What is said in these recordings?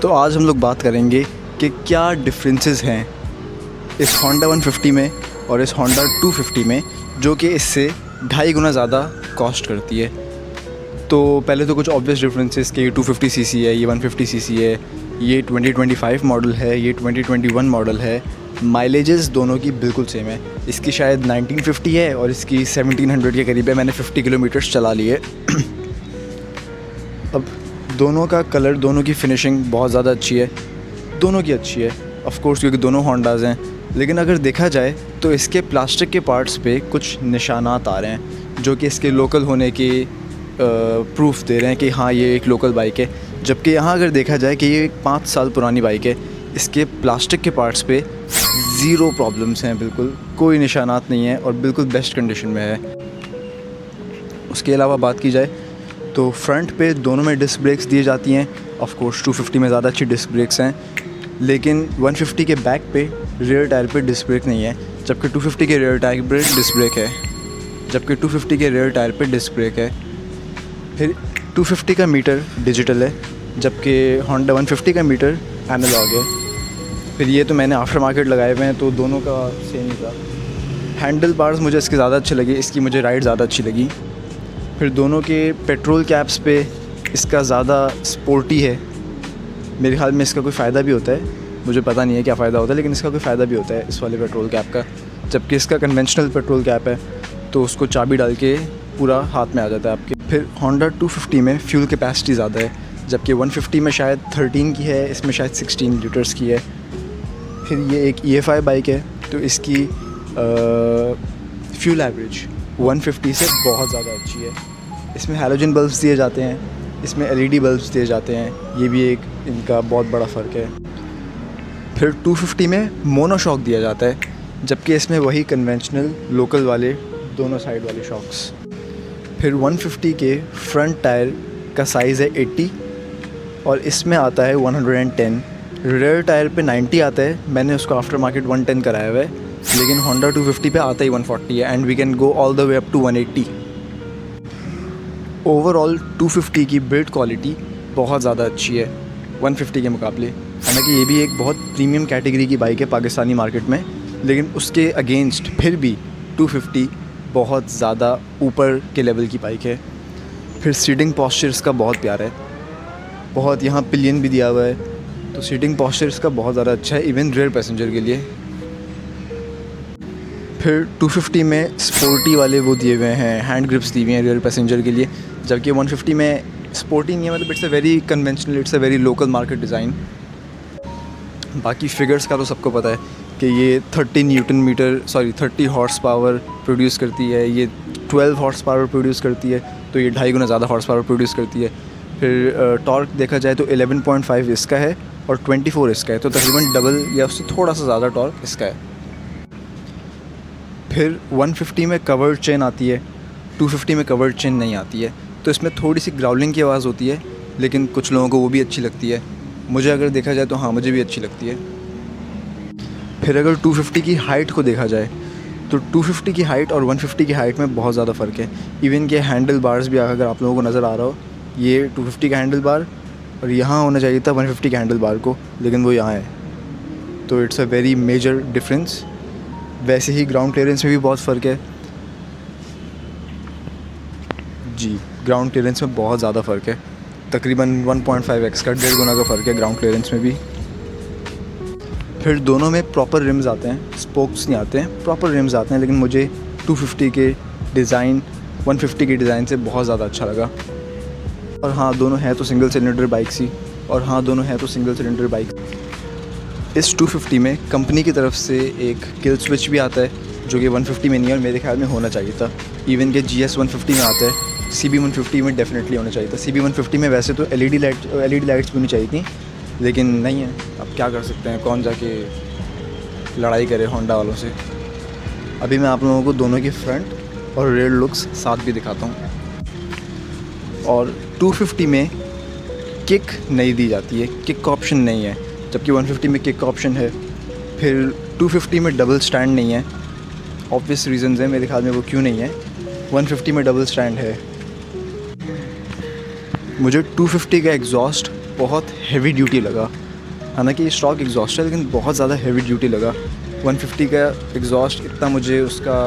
तो आज हम लोग बात करेंगे कि क्या डिफरेंसेस हैं इस Honda 150 में और इस Honda 250 में, जो कि इससे 2.5 गुना ज़्यादा कॉस्ट करती है। तो पहले तो कुछ ऑब्वियस डिफरेंसेस कि ये 250 सीसी है, ये 150 सीसी है, ये 2025 मॉडल है, ये 2021 मॉडल है। माइलेजेस दोनों की बिल्कुल सेम है। इसकी शायद 1950 है और इसकी 1700 के करीब है। मैंने 50 किलोमीटर्स चला लिए। अब दोनों का कलर, दोनों की फिनिशिंग बहुत ज़्यादा अच्छी है, दोनों की अच्छी है ऑफ़ कोर्स, क्योंकि दोनों होंडाज़ हैं। लेकिन अगर देखा जाए तो इसके प्लास्टिक के पार्ट्स पे कुछ निशानात आ रहे हैं जो कि इसके लोकल होने की प्रूफ दे रहे हैं कि हाँ ये एक लोकल बाइक है। जबकि यहाँ अगर देखा जाए कि ये एक 5 साल पुरानी बाइक है, इसके प्लास्टिक के पार्ट्स पे ज़ीरो प्रॉब्लम्स हैं, बिल्कुल कोई निशानात नहीं है और बिल्कुल बेस्ट कंडीशन में है। उसके अलावा बात की जाए तो फ्रंट पे दोनों में डिस्क ब्रेक्स दी जाती हैं। ऑफ़ कोर्स 250 में ज़्यादा अच्छी डिस्क ब्रेक्स हैं, लेकिन 150 के बैक पे रियर टायर पे डिस्क ब्रेक नहीं है, जबकि 250 के रियर टायर पे डिस्क ब्रेक है। फिर 250 का मीटर डिजिटल है, जबकि Honda 150 का मीटर एनालॉग है। फिर ये तो मैंने आफ्टर मार्केट लगाए हुए हैं, तो दोनों का सेम ही था। हैंडल बार्स मुझे इसके ज़्यादा अच्छे लगे, इसकी मुझे राइड ज़्यादा अच्छी लगी। फिर दोनों के पेट्रोल कैप्स पे इसका ज़्यादा स्पोर्टी है। मेरे ख्याल में इसका कोई फ़ायदा भी होता है, मुझे पता नहीं है क्या फ़ायदा होता है, लेकिन इसका कोई फ़ायदा भी होता है इस वाले पेट्रोल कैप का। जबकि इसका कन्वेंशनल पेट्रोल कैप है तो उसको चाबी डाल के पूरा हाथ में आ जाता है आपके। फिर Honda 250 में फ्यूल कैपेसिटी ज़्यादा है, जबकि 150 में शायद 13 की है, इसमें शायद 16 लीटर्स की है। फिर ये एक EFI बाइक है, तो इसकी फ्यूल एवरेज 150 से बहुत ज़्यादा अच्छी है। इसमें हैलोजन बल्ब्स दिए जाते हैं, इसमें LED बल्ब्स दिए जाते हैं, ये भी एक इनका बहुत बड़ा फ़र्क है। फिर 250 में मोनोशॉक दिया जाता है, जबकि इसमें वही कन्वेंशनल लोकल वाले दोनों साइड वाले शॉक्स। फिर 150 के फ्रंट टायर का साइज़ है 80 और इसमें आता है 110। रियर टायर पे 90 आता है, मैंने उसको आफ्टर मार्केट 110 कराया हुआ है, लेकिन Honda 250 पे आता ही 140 है and we can go all the way up to 180। Overall 250 की बिल्ड क्वालिटी बहुत ज़्यादा अच्छी है 150 के मुकाबले। हालांकि ये भी एक बहुत प्रीमियम कैटेगरी की बाइक है पाकिस्तानी मार्केट में, लेकिन उसके अगेंस्ट फिर भी 250 बहुत ज़्यादा ऊपर के लेवल की बाइक है। फिर सीटिंग पॉस्चर इसका बहुत प्यारा है, बहुत, यहाँ पिलियन भी दिया हुआ है, तो सीटिंग पॉस्चर इसका बहुत ज़्यादा अच्छा है इवन रियर पैसेंजर के लिए। फिर 250 में स्पोर्टी वाले वो दिए हुए हैं, हैंड ग्रिप्स दी हुई हैं रियर पैसेंजर के लिए, जबकि 150 में स्पोर्टी नहीं है, मतलब it's a very conventional, it's a very local market design. बाकी फिगर्स का तो सबको पता है कि ये 30 हॉर्स पावर प्रोड्यूस करती है, ये 12 हॉर्स पावर प्रोड्यूस करती है, तो ये 2.5 गुना ज़्यादा हॉर्स पावर प्रोड्यूस करती है। फिर टॉर्क देखा जाए तो 11.5 इसका है और 24 इसका है, तो तकरीबन डबल या उससे थोड़ा सा ज़्यादा टॉर्क इसका है। फिर 150 में कवर्ड चेन आती है, 250 में कवर्ड चेन नहीं आती है, तो इसमें थोड़ी सी ग्राउलिंग की आवाज़ होती है, लेकिन कुछ लोगों को वो भी अच्छी लगती है। मुझे अगर देखा जाए तो हाँ, मुझे भी अच्छी लगती है। फिर अगर 250 की हाइट को देखा जाए तो 250 की हाइट और 150 की हाइट में बहुत ज़्यादा फ़र्क है। इवन के हैंडल बार्स भी अगर आप लोगों को नज़र आ रहा हो, ये 250 का हैंडल बार और यहाँ होना चाहिए था 150 के हैंडल बार को, लेकिन वो यहाँ है, तो it's a very major difference. वैसे ही ग्राउंड क्लियरेंस में भी बहुत फ़र्क है जी, ग्राउंड क्लियरेंस में बहुत ज़्यादा फ़र्क है, तकरीबन 1.5x का 1.5 गुना का फ़र्क है ग्राउंड क्लियरेंस में भी। फिर दोनों में प्रॉपर रिम्स आते हैं, स्पोक्स नहीं आते हैं, प्रॉपर रिम्स आते हैं, लेकिन मुझे 250 के डिज़ाइन 150 के डिज़ाइन से बहुत ज़्यादा अच्छा लगा। और हाँ, दोनों हैं तो सिंगल सिलेंडर बाइक्स ही, इस 250 में कंपनी की तरफ से एक किल स्विच भी आता है, जो कि 150 में नहीं है और मेरे ख्याल में होना चाहिए था। इवन के GS 150 में आता है, CB 150 में डेफिनेटली होना चाहिए था। CB 150 में वैसे तो LED लाइट्स भी होनी चाहिए थी, लेकिन नहीं है। अब क्या कर सकते हैं, कौन जाके लड़ाई करे होंडा वालों से। अभी मैं आप लोगों को दोनों के फ्रंट और रियर लुक्स साथ भी दिखाता हूँ। और 250 में किक नहीं दी जाती है, किक का ऑप्शन नहीं है, जबकि 150 में किक का ऑप्शन है। फिर 250 में डबल स्टैंड नहीं है, ऑब्वियस रीजंस हैं मेरे ख्याल में वो क्यों नहीं है। 150 में डबल स्टैंड है। मुझे 250 का एग्जॉस्ट बहुत हेवी ड्यूटी लगा। हालांकि ये स्टॉक एग्जॉस्ट है लेकिन बहुत ज़्यादा हेवी ड्यूटी लगा। 150 का एग्जॉस्ट इतना मुझे उसका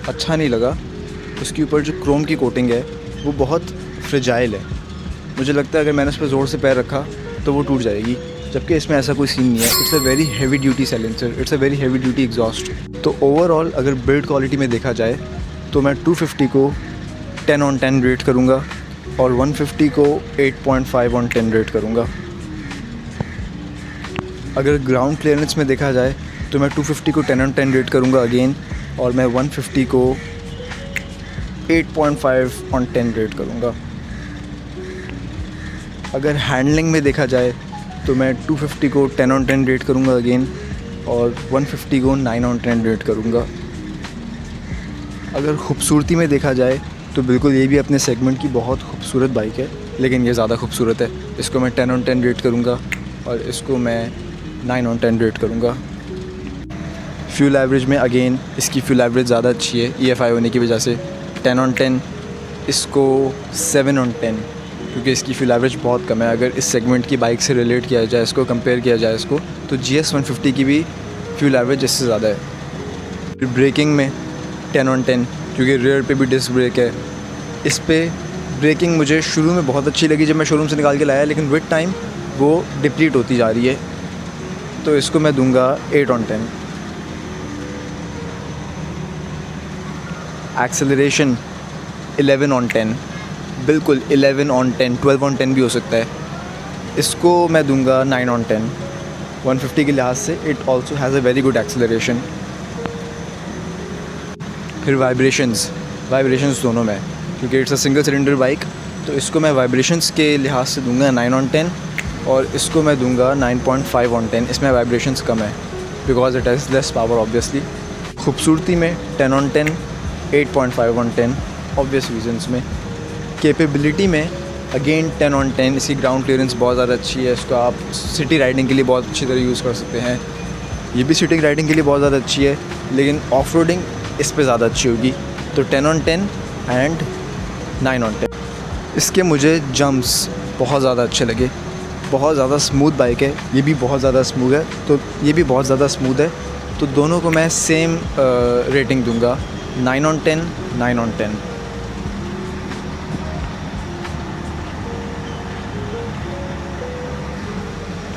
अच्छा नहीं लगा। उसके ऊपर जो क्रोम की कोटिंग है वो बहुत फ्रेजाइल है। मुझे लगता है अगर मैंने उस पर ज़ोर से पैर रखा तो वो टूट जाएगी, जबकि इसमें ऐसा कोई सीन नहीं है। It's a very heavy duty silencer, it's a very heavy duty exhaust. तो ओवरऑल अगर बिल्ड क्वालिटी में देखा जाए तो मैं 250 को 10 on 10 रेट करूँगा और 150 को 8.5 on 10 रेट करूँगा। अगर ग्राउंड क्लियरेंस में देखा जाए तो मैं 250 को 10 on 10 रेट करूँगा अगेन, और मैं 150 को 8.5 on 10 रेट करूँगा। अगर हैंडलिंग में देखा जाए तो मैं 250 को 10 on 10 रेट करूँगा अगेन, और 150 को 9 on 10 रेट करूँगा। अगर खूबसूरती में देखा जाए तो बिल्कुल ये भी अपने सेगमेंट की बहुत खूबसूरत बाइक है, लेकिन ये ज़्यादा खूबसूरत है। इसको मैं 10 on 10 रेट करूँगा और इसको मैं 9 on 10 रेट करूँगा। फ्यूल एवरेज में अगेन इसकी फ्यूल एवरेज ज़्यादा अच्छी है EFI होने की वजह से। 10 on 10 इसको 7 on 10, क्योंकि इसकी फ्यूल एवरेज बहुत कम है। अगर इस सेगमेंट की बाइक से रिलेट किया जाए, इसको कंपेयर किया जाए इसको, तो GS 150 की भी फ्यूल एवरेज इससे ज़्यादा है। फिर ब्रेकिंग में 10 on 10, क्योंकि रियर पे भी डिस्क ब्रेक है। इस पे ब्रेकिंग मुझे शुरू में बहुत अच्छी लगी जब मैं शोरूम से निकाल के लाया, लेकिन विद टाइम वो डिप्लीट होती जा रही है, तो इसको मैं दूंगा 8 on 10। एक्सेलरेशन 11 on 10, बिल्कुल 11 on 10, 12 on 10 भी हो सकता है। इसको मैं दूंगा 9 on 10। 150 के लिहाज से it also has a very good acceleration. फिर वाइब्रेशंस दोनों में, क्योंकि it's a single cylinder bike, तो इसको मैं वाइब्रेशंस के लिहाज से दूंगा 9 on 10, और इसको मैं दूंगा 9.5 on 10। इसमें वाइब्रेशंस कम है because it has less power obviously. खूबसूरती में 10 on 10, 8.5 on 10 ऑब्वियस रीजंस में। कैपेबिलिटी में अगेन 10 on 10, इसकी ग्राउंड क्लियरेंस बहुत ज़्यादा अच्छी है। इसको आप सिटी राइडिंग के लिए बहुत अच्छी तरह यूज़ कर सकते हैं। ये भी सिटी राइडिंग के लिए बहुत ज़्यादा अच्छी है, लेकिन ऑफ रोडिंग इस पे ज़्यादा अच्छी होगी। तो 10 on 10 एंड 9 on 10। इसके मुझे जंप्स बहुत ज़्यादा अच्छे लगे। बहुत ज़्यादा स्मूथ बाइक है, ये भी बहुत ज़्यादा स्मूथ है, तो ये भी बहुत ज़्यादा स्मूथ है। तो दोनों को मैं सेम रेटिंग दूंगा, 9 on 10, 9 on 10।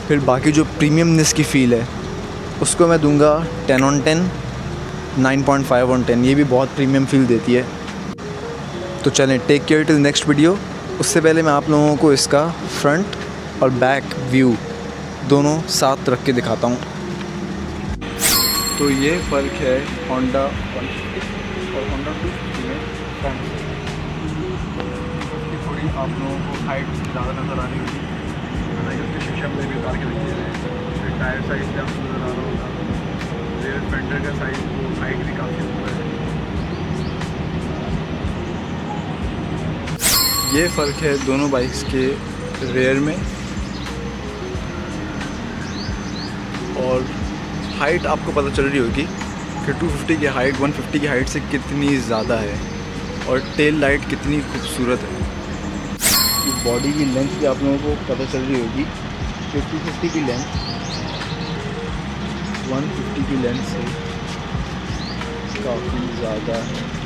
फिर बाकी जो प्रीमियमनेस की फ़ील है उसको मैं दूंगा 10 on 10, 9.5 on 10। ये भी बहुत प्रीमियम फील देती है। तो चलें, take care till next video. उससे पहले मैं आप लोगों को इसका फ्रंट और बैक व्यू दोनों साथ रख के दिखाता हूँ। तो ये फ़र्क है होंडा 150 और होंडा 250 में। फ्रंट की थोड़ी आप लोगों को हाइट ज़्यादा नज़र आ रही होगी, हालांकि उसके शीशा में भी उतार के रखिए हैं। फिर टायर साइज़ भी आपको नज़र आ रहा होगा। रेयर फेंडर का साइज़, वो हाइट भी काफ़ी ऊपर है। ये फ़र्क है दोनों बाइक्स के रेयर में। और हाइट आपको पता चल रही होगी कि 250 की हाइट 150 की हाइट से कितनी ज़्यादा है, और टेल लाइट कितनी खूबसूरत है। बॉडी की लेंथ भी आप लोगों को पता चल रही होगी कि 250 की लेंथ 150 की लेंथ से काफ़ी ज़्यादा है।